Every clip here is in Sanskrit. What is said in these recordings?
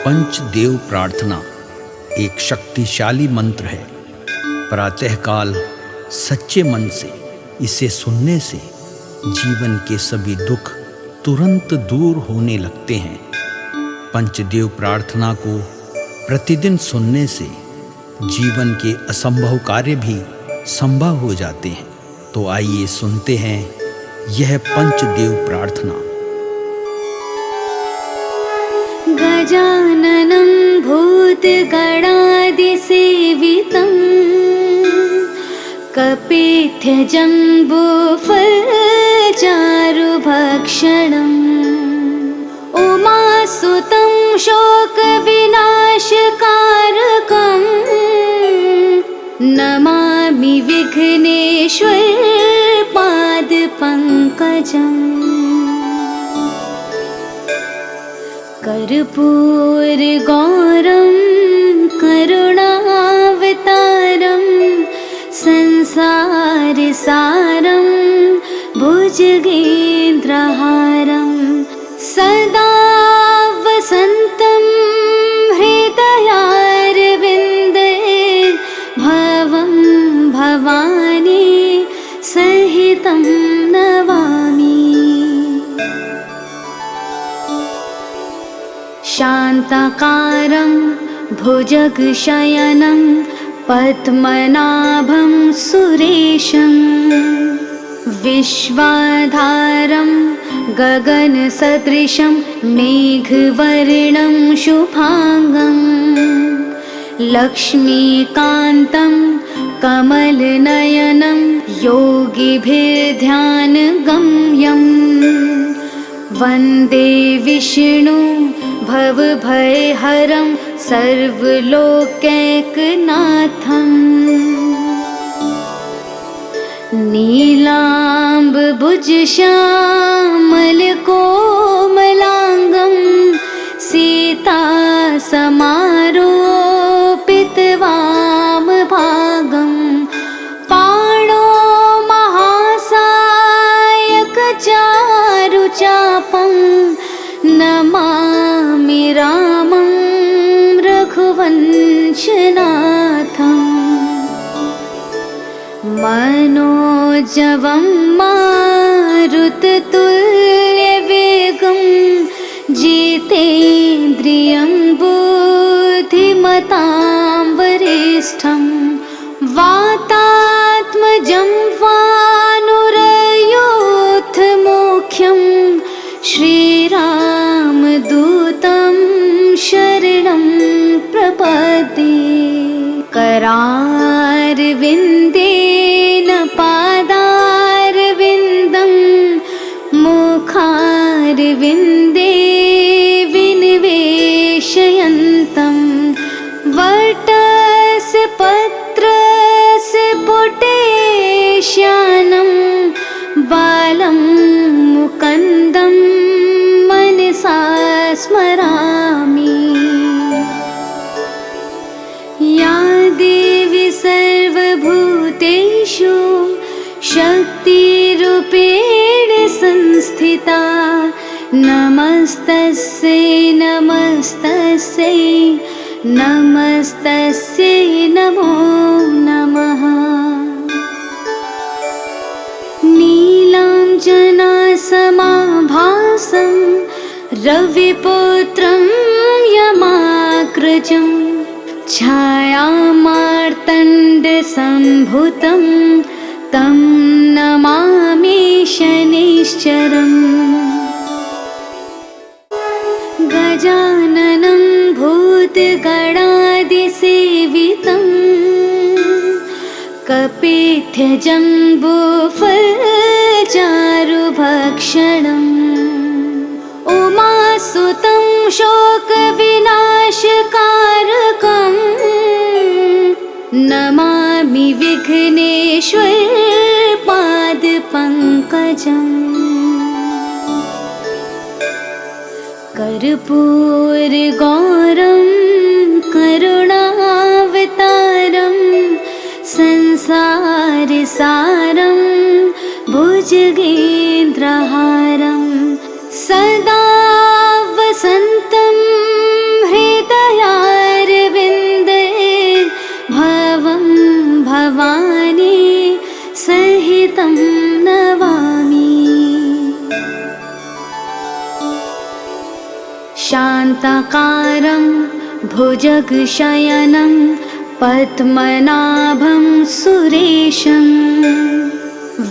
पंचदेव प्रार्थना एक शक्तिशाली मंत्र है। प्रातःकाल सच्चे मन से इसे सुनने से जीवन के सभी दुख तुरंत दूर होने लगते हैं। पंचदेव प्रार्थना को प्रतिदिन सुनने से जीवन के असंभव कार्य भी संभव हो जाते हैं। तो आइए सुनते हैं यह पंचदेव प्रार्थना। गजाननं भूतगणादिसेवितं कपित्थजम्बूफलचारुभक्षणम् उमासुतं शोकविनाशकारकम् नमामि विघ्नेश्वर पादपङ्कजम्। कर्पूरगौरं करुणावतारं संसारसारं भुजगेन्द्रहारं सदा वसन्तं हृदयारविन्दे भवं भवानी सहितं नमामि। शान्ताकारं भुजगशयनं पद्मनाभं सुरेशं विश्वाधारं गगनसदृशं मेघवर्णं शुभांगं लक्ष्मीकान्तं कमलनयनं योगिभिर्ध्यानगम्यं वन्दे विष्णु भवभयहरं सर्वलोकैकनाथम्। नीलाम्बुजश्यामलकोमलाङ्गं सीतासमारोपितवामभागं पाणो महासायकचारुचापं नमामि रामं रघुवंशनाथम्। मनोजवं मारुततुल्यवेगं जितेन्द्रियं बुद्धिमतां वरिष्ठं वातात्मजं वानुरयूथमुख्यं श्रीरामदूतं शरणं प्रपद्ये। करारविन्देन पादारविन्दं मुखारविन्दे विनिवेशयन्तं वटस्य पत्रस्य पुटेश्यानं बालं मुकुन्दं मनसा स्मरामि। या देवी सर्वभूतेषु शक्तिरूपेण संस्थिता नमस्तस्यै नमस्तस्यै नमस्तस्यै नमो नमः। नीलाञ्जनासमाभासं रविपुत्रं यमाग्रजं छायामार्तण्डसम्भुतं तं नमामि शनैश्चरम्। गजाननं भूतगणादिसेवितं कपित्थजम्बूफलचारुभक्षणम् उमासुतं शोकविनाशकारकम् नमामि विघ्नेश्वर पादपङ्कजम्। कर्पूरगौरं करुणावतारं संसारसारं भुजगेन्द्रहारं सदा वसन्तं हृदयारविन्दे शान्ताकारं भुजगशयनं पद्मनाभं सुरेशं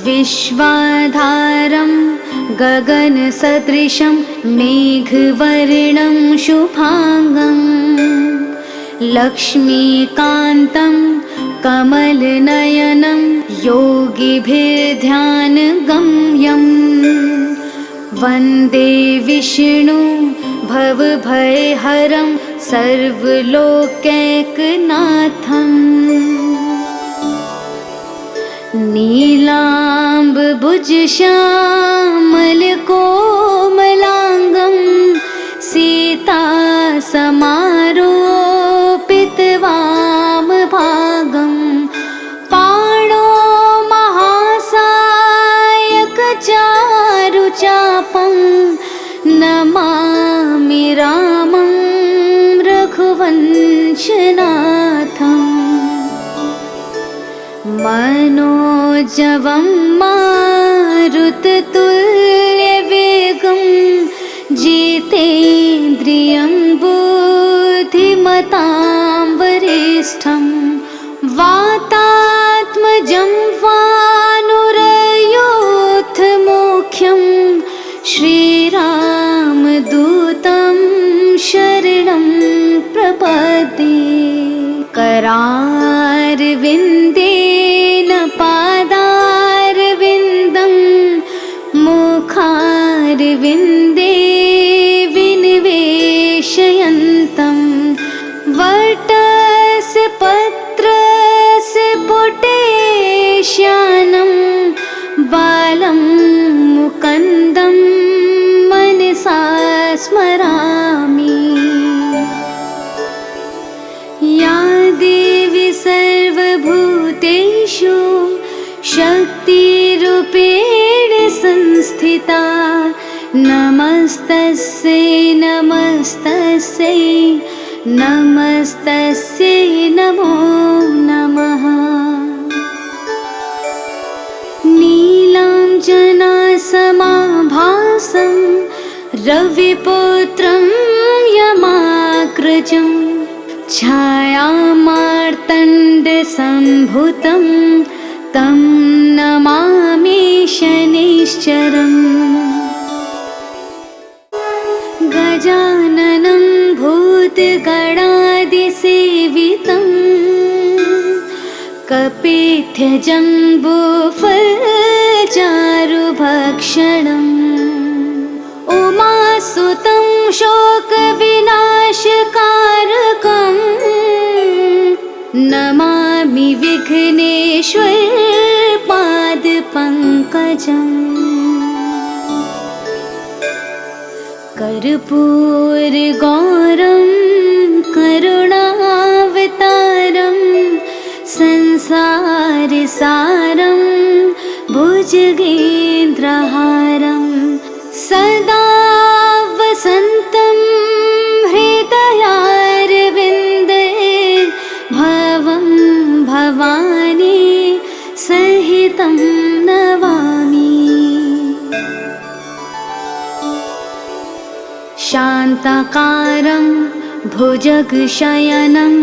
विश्वाधारं गगनसदृशं मेघवर्णं शुभांगं लक्ष्मीकान्तं कमलनयनं योगिभिर्ध्यानगम्यं वन्दे विष्णु भवभयहरं सर्वलोकैकनाथम् नीलाम्बुजश्यामलकोमलाङ्गं सीतासमारोपितवामभागं पाणो महासायकचारुचापं नमामि रामं रघुवंशनाथम् मनोजवं मारुततुल्यवेगं जितेन्द्रियं बुद्धिमतां वरिष्ठं वातात्मजं वानुरयोधमुख्यं श्रीरामदूतं शरणं प्रपद्ये करारविन्देन पादारविन्दं मुखारविन्दे विनिवेशयन्तं वटस्य पत्रस्य पुटेश्यानं बालं मुकुन्दं मनसा स्मरामि। या देवी सर्वभूतेषु शक्तिरूपेण संस्थिता नमस्तस्यै नमस्तस्यै नमस्तस्यै नमो नमः। नीलाञ्जनासमाभासं रविपुत्रं यमाग्रजं छायामार्तण्डसम्भुतं तं नमामि शनैश्चरम् गजाननं भूतगणादिसेवितं कपित्थजम्बूफलचारुभक्षणम् उमासुतं शोकविनाशकारकं नमामि विघ्नेश्वर पादपङ्कजम् कर्पूरगौरं करुणावतारं संसारसारं भुजगेन्द्रहारं सदा वसन्तं हृदयारविन्दे भवं भवानी सहितं नमामि। शान्ताकारं भुजगशयनं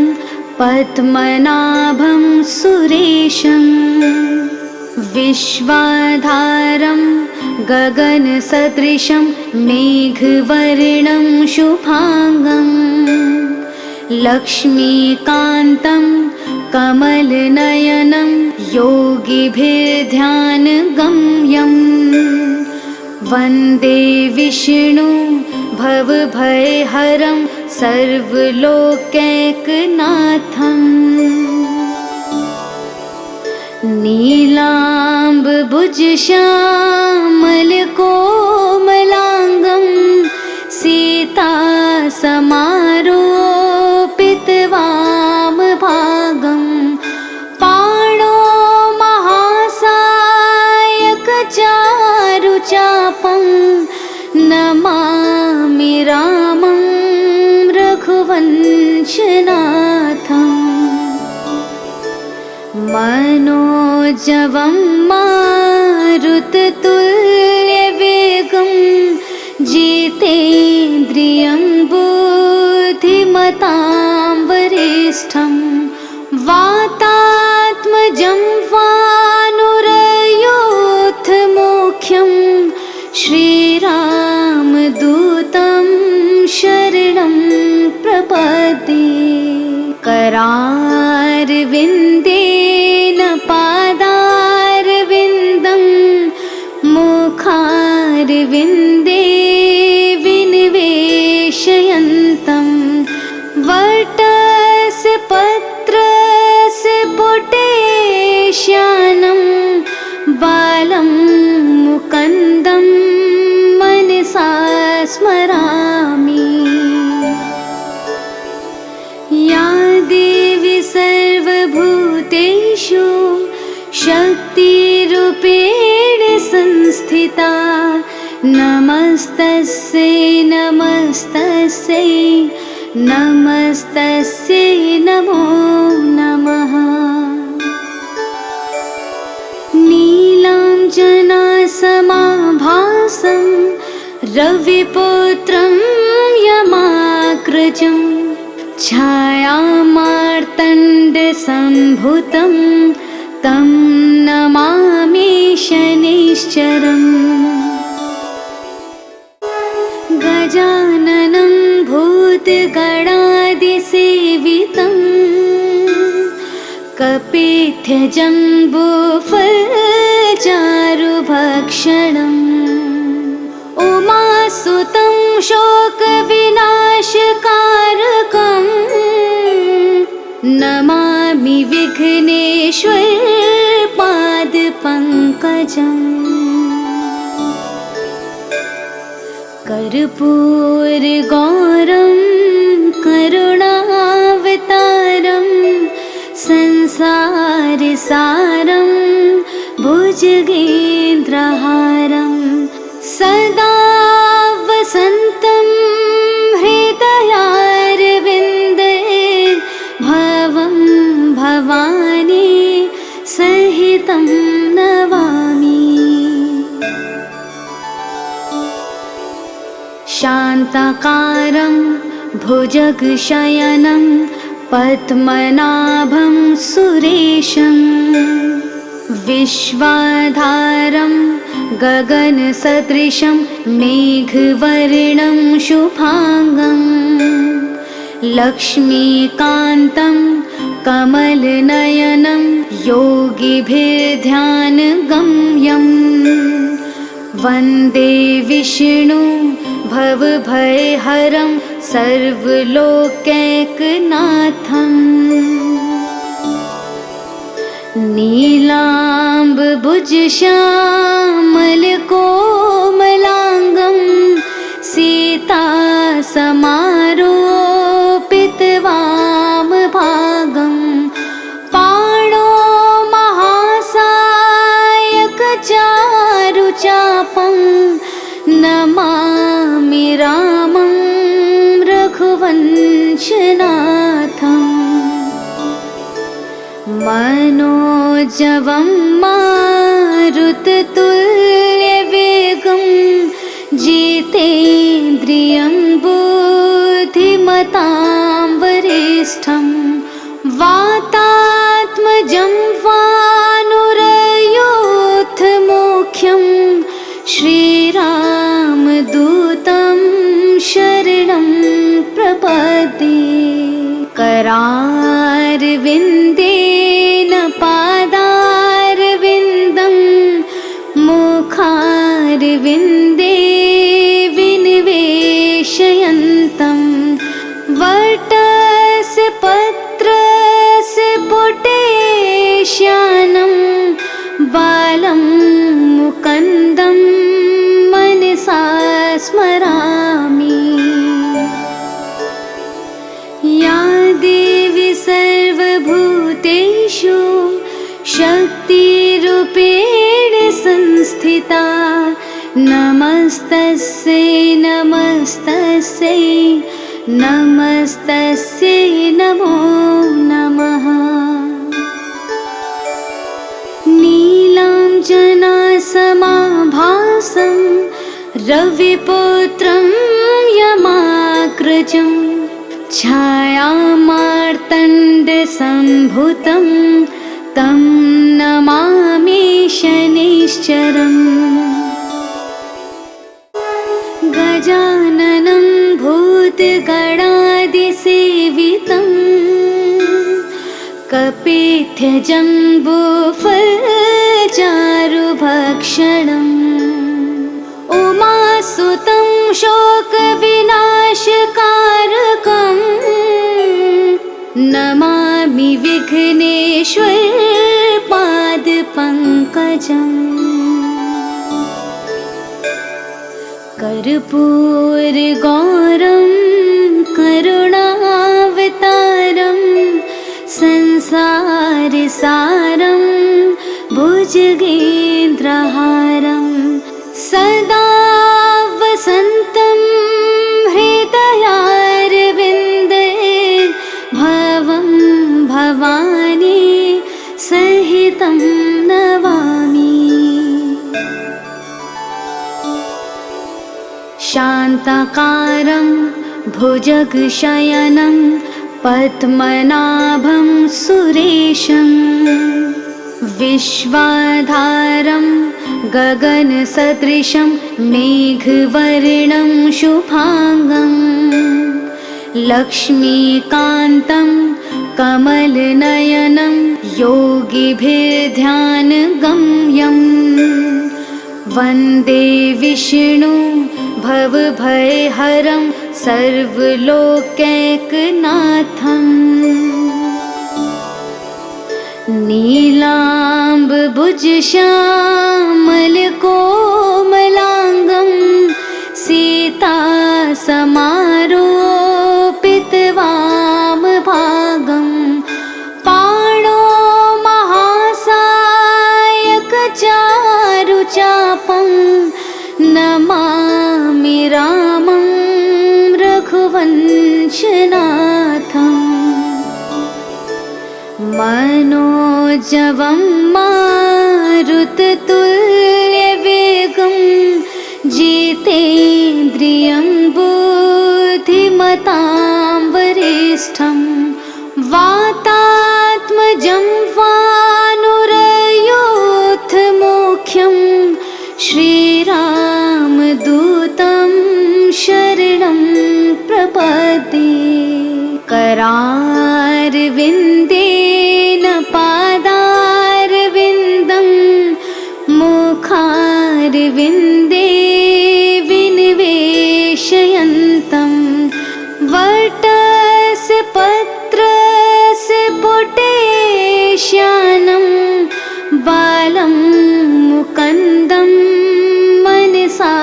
पद्मनाभं सुरेशं विश्वाधारं गगनसदृशं मेघवर्णं शुभांगं लक्ष्मीकान्तं कमलनयनं योगिभिर्ध्यानगम्यं वन्दे विष्णु भवभयहरं सर्वलोकैकनाथम् नीलाम्बुजश्यामलकोमलाङ्गं सीतासमारोपितवामभागं पाणो महासायकचारुचापं नमामि रामं रघुवंशनाथम् मनोजवं मारुततुल्यवेगं जितेन्द्रियं बुद्धिमतां वरिष्ठं वातात्मजं वानुरयोऽथमुख्यं श्रीरामदूतं शरणं प्रपद्ये। करारविन्देन पादारविन्दं मुखारविन्दे विनिवेशयन्तं वटस्य पत्रस्य पुटेश्यानं बालं मुकुन्दं मनसा स्मरामि। या देवी सर्वभूतेषु शक्तिरूपेण संस्थिता नमस्तस्यै नमस्तस्यै नमस्तस्यै नमो नमः। नीलाञ्जनासमाभासं रविपुत्रं यमाग्रजं छायामार्तण्डसम्भूतं तं नमामि शनैश्चरम्। गजाननं भूतगणादिसेवितं कपित्थजम्बूफलचारुभक्षणम् उमासुतं शोकविनाशकारकं नमामि विघ्नेश्वर पादपङ्कजम्। कर्पूरगौरं करुणावतारं संसारसारं भुजगेन्द्रहारं सदा वसन्तं हृदयारविन्दे भवं भवानी सहितं नमामि। शान्ताकारं भुजगशयनं पद्मनाभं सुरेशं विश्वाधारं गगनसदृशं मेघवर्णं शुभांगं लक्ष्मीकान्तं कमलनयनं योगिभिर्ध्यानगम्यं वन्दे विष्णु भवभयहरं सर्वलोकैकनाथम्। नीलाम्बुजश्यामलकोमलाङ्गं सीतासमारोपितवामभागं पाणो महासायकचारुचापं नमामि रामं रघुवंशनाथम्। मनोजवं मारुततुल्यवेगं जितेन्द्रियं बुद्धिमतां वरिष्ठं वातात्मजं वानुरयोऽथमुख्यं श्रीरामदूतं शरणं प्रपद्ये। करारविन्देन पादारविन्दं मुखारविन्दे विनिवेशयन्तं वटस्य पत्रस्य पुटेश्यानं बालं मुकुन्दं मनसा स्मरामि। या देवी सर्वभूतेषु शक्तिरूपेण संस्थिता नमस्तस्यै नमस्तस्यै नमस्तस्यै नमो नमः। नीलाञ्जनासमाभासं रविपुत्रं यमाग्रजं छायामार्तण्डसम्भुतं तं नमामि शनिश्चरम्। गजाननं भूतगणादिसेवितं कपित्थजम्बूफलचारुभक्षणम्। उमासुतं शोकविनाशकारकम् नमामि विघ्नेश्वरपादपङ्कजम्। कर्पूरगौरं करुणावतारं संसारसारं भुजगेन्द्रहारं सदा वसन्तं हृदयारविन्दे भवं भवानी सहितं नमामि। शान्ताकारं भुजगशयनं पद्मनाभं सुरेशं विश्वाधारं गगनसदृशं मेघवर्णं शुभांगं लक्ष्मीकान्तं कमलनयनं योगिभिर्ध्यानगम्यं वन्दे विष्णु भवभयहरं सर्वलोकैकनाथम्। नीलाम्बुजश्यामलकोमलाङ्गं सीतासमारोपितवामभागं पाणो महासायकचारुचापं नमामि रामं रघुवंशनाथम्। मनोजवं मारुततुल्यवेगं जितेन्द्रियं बुद्धिमतां वरिष्ठं वातात्मजं वानुरयोधमुख्यं श्रीरामदूतं शरणं प्रपद्ये। करारविन्देन पादारविन्दं मुखारविन्दे विनिवेशयन्तं वटस्य पत्रस्य पुटेश्यानं बालं मुकुन्दं मनसा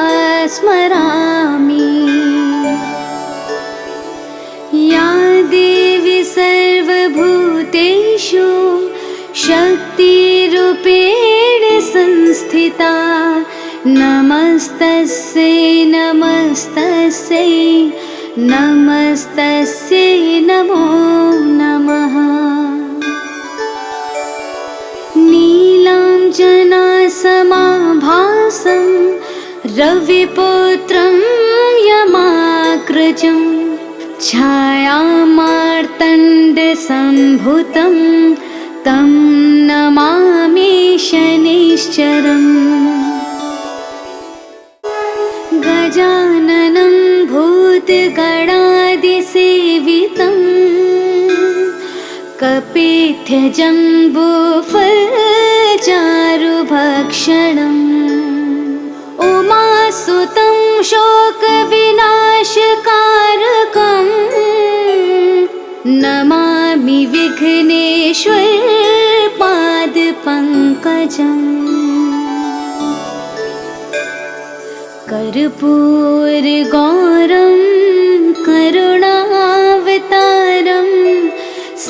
स्मरामि। या देवी सर्वभूतेषु शक्तिरूपेण संस्थिता नमस्तस्यै नमस्तस्यै नमस्तस्यै नमो नमः। नीलाञ्जनासमाभासं रविपुत्रं यमाग्रजं छायामार्तण्डसम्भुतं तं नमामि शनिश्चरम्। गजाननं भूतगणादिसेवितं कपित्थजम्बूफलचारुभक्षणम् उमासुतं शोकविनाशकारकम् नमामि विघ्नेश्वरपादपङ्कजम्। कर्पूरगौरं करुणावतारं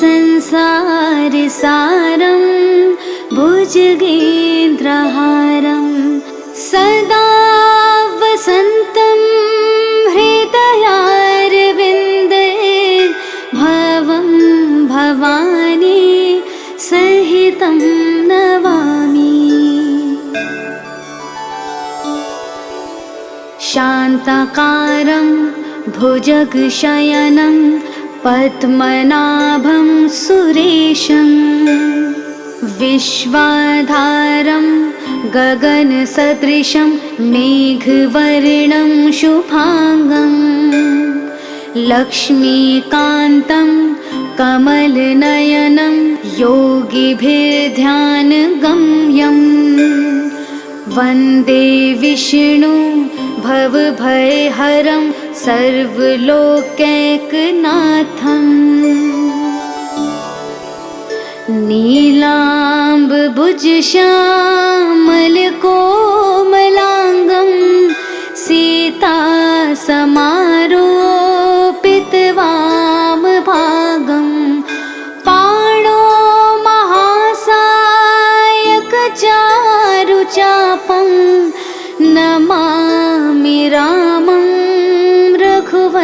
संसारसारं भुजगेन्द्रहारं सदा वसन्तं हृदयारविन्दे भवं भवानी सहितं नमामि। शान्ताकारं भुजगशयनं पद्मनाभं सुरेशं विश्वाधारं गगनसदृशं मेघवर्णं शुभांगं लक्ष्मीकान्तं कमलनयनं योगिभिर्ध्यानगम्यं वन्दे विष्णु भवभयहरं सर्वलोकैकनाथम् नीलाम्बुजश्यामलकोमलाङ्गं सीतासमारोपितवामभागं पाणो महासायकचारुचापं नमामि रामं रघुवंशनाथम्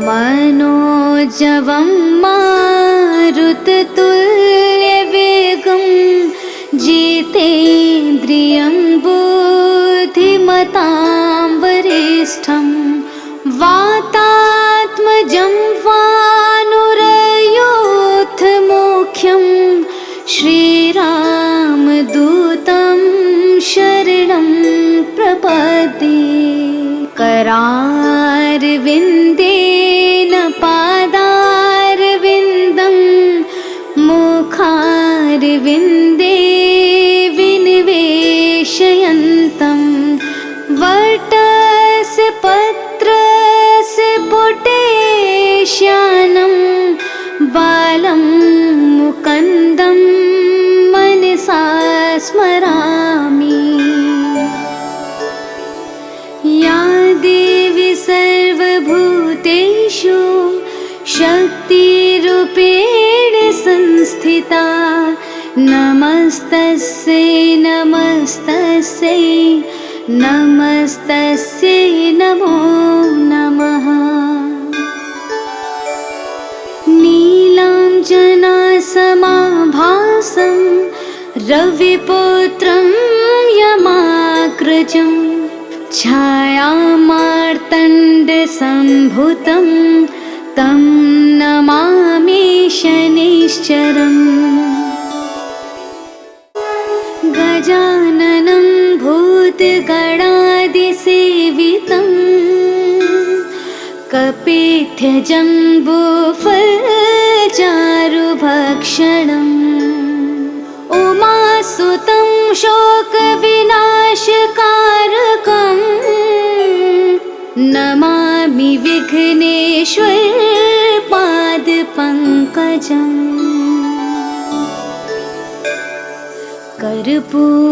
मनोजवं मारुततुल्यवेगं जितेन्द्रियं बुद्धिमतां वरिष्ठं वातात्मजं वानुरयूथमुख्यं श्रीरामदूतं शरणं प्रपद्ये करारविन्देन पादारविन्दं मुखारविन्दे विनिवेशयन्तं वटस्य पत्रस्य पुटेश्यानं बालं मुकुन्दं मनसा स्मरामि। या देवी सर्वभूतेषु शक्तिरूपेण संस्थिता नमस्तस्यै नमस्तस्यै नमस्तस्यै नमो नमः। नीलाञ्जनासमाभासं रविपुत्रं यमाग्रजं छायामार्तण्डसम्भुतं तं नमामि शनैश्चरम् गजाननं भूतगणादिसेवितं कपित्थजम्बूफलचारुभक्षणम् उमासुतं शोकविनाशकारकं नमामि विघ्नेश्वर पादपङ्कजम् कर्पूरगौरं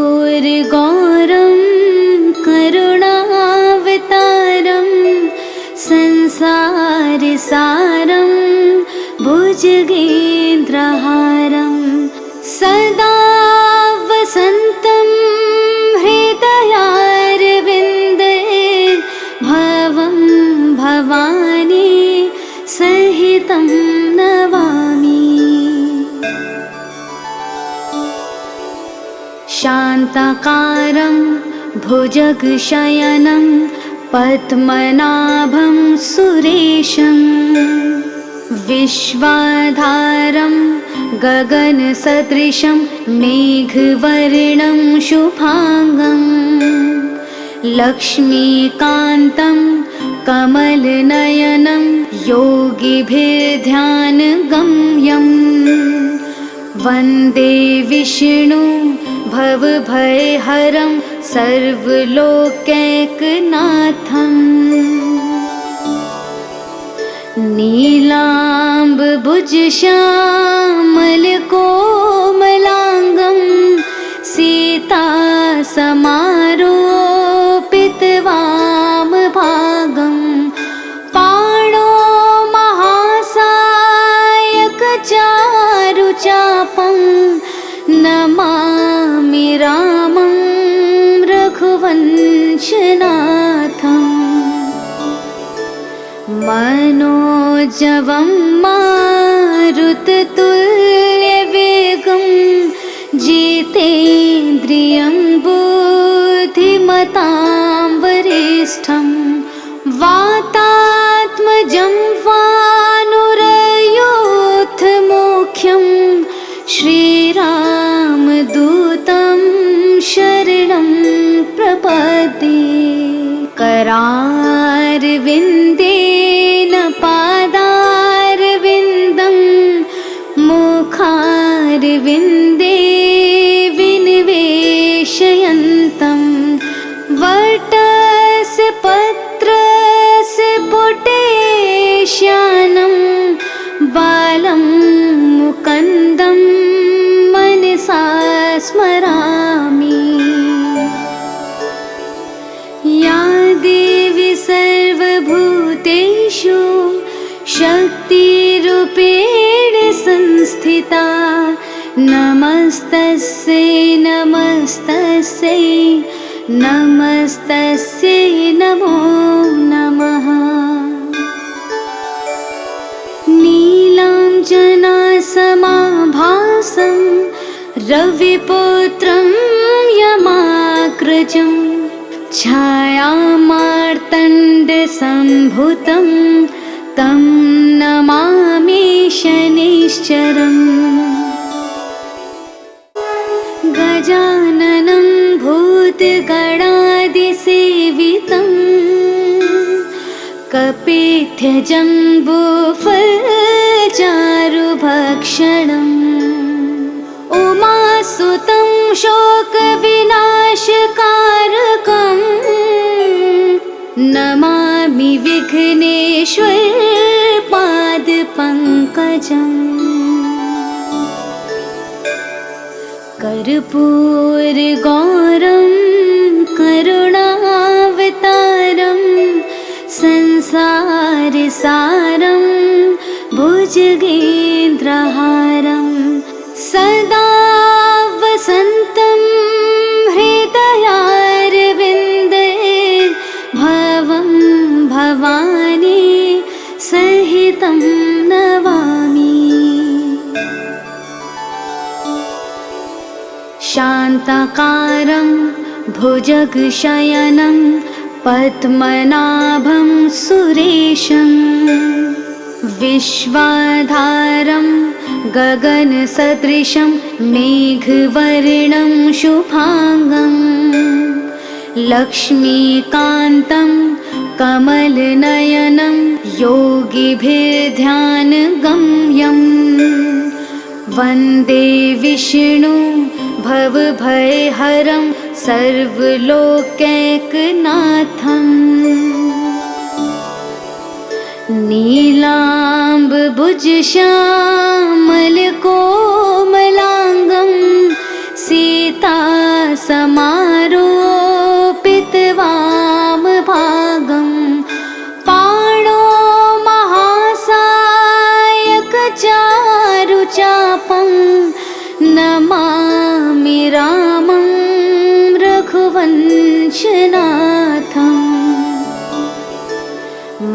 करुणावतारं संसारसारं भुजगेन्द्रहारं सदा वसन्तं हृदयारविन्दे भवं भवानी सहितं नमामि। शान्ताकारं भुजगशयनं पद्मनाभं सुरेशं विश्वाधारं गगनसदृशं मेघवर्णं शुभांगं लक्ष्मीकान्तं कमलनयनं योगिभिर्ध्यानगम्यं वन्दे विष्णु भवभयहरं सर्वलोकैकनाथम् नीलाम्बुजश्यामलकोमलाङ्गं सीतासमारोपितवामभागं पाणो महासायकचारुचापं नमामि रामं रघुवंशनाथम् मनोजवं मारुततुल्यवेगं जितेन्द्रियं बुद्धिमतां वरिष्ठं जम्वानुरयोऽथमुख्यं श्रीरामदूतं शरणं प्रपद्ये। करारविन्देन पादारविन्दं मुखारविन्दे विनिवेशयन्तं वटस्य पत्रस्य पुटेश्यानं बालं मुकुन्दं मनसा स्मरामि। या देवी सर्वभूतेषु शक्तिरूपेण संस्थिता नमस्तस्यै नमस्तस्यै नमस्तस्यै नमो नमः। नीलाञ्जनासमाभासं रविपुत्रं यमाग्रजं छायामार्तण्डसम्भूतं तं नमामि शनैश्चरम्। गजाननं भूतगणादिसेवितं कपित्थजम्बूफलचारुभक्षणम् उमासुतं शोकविनाशकारकं नमामि विघ्नेश्वरपादपङ्कजम्। कर्पूरगौरं करुणावतारं संसारसारं भुजगेन्द्रहारं सदा वसन्तं हृदयारविन्दे भवं भवानी सहितं नमामि। शान्ताकारं भुजगशयनं पद्मनाभं सुरेशं विश्वाधारं गगनसदृशं मेघवर्णं शुभांगं लक्ष्मीकान्तं कमलनयनं योगिभिर्ध्यानगम्यं वन्दे विष्णु भवभयहरं सर्वलोकैकनाथम्। नीलाम्बुजश्यामलकोमलाङ्गं सीतासमारोपितवामभागं पाणो महासायकचारुचापं नमामि रामं रघुवंशनाथम्।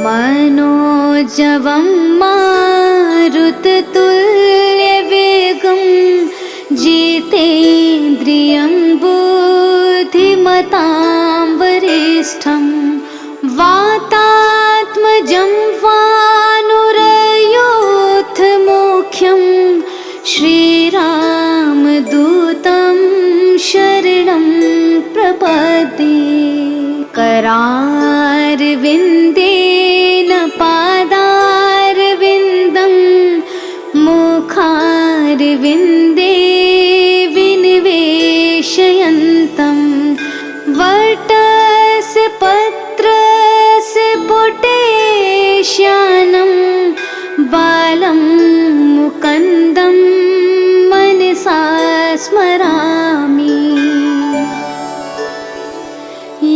मनोजवं मारुततुल्यवेगं जितेन्द्रियं बुद्धिमतां वरिष्ठं वातात्मजं वानुरयोऽथमुख्यं श्रीरामदूतं शरणं प्रपद्ये। करारविन्देन पादारविन्दं मुखारविन्दे विनिवेशयन्तं वटस्य पत्रस्य पुटेश्यानं बालं मुकुन्दं मनसा स्मरामि।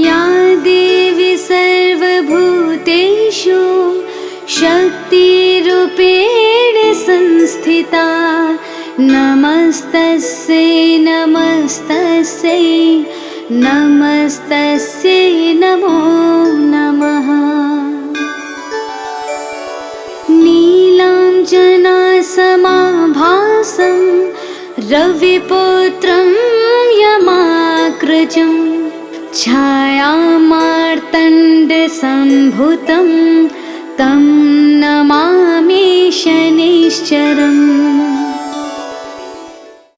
या देवी सर्वभूतेषु शक्तिरूपेण संस्थिता नमस्तस्यै नमस्तस्यै नमस्तस्यै नमो नमः। नीलाञ्जनासमाभासं रविपुत्रं यमाग्रजं छायामार्तण्डसम्भूतं तं नमामि शनैश्चरम्।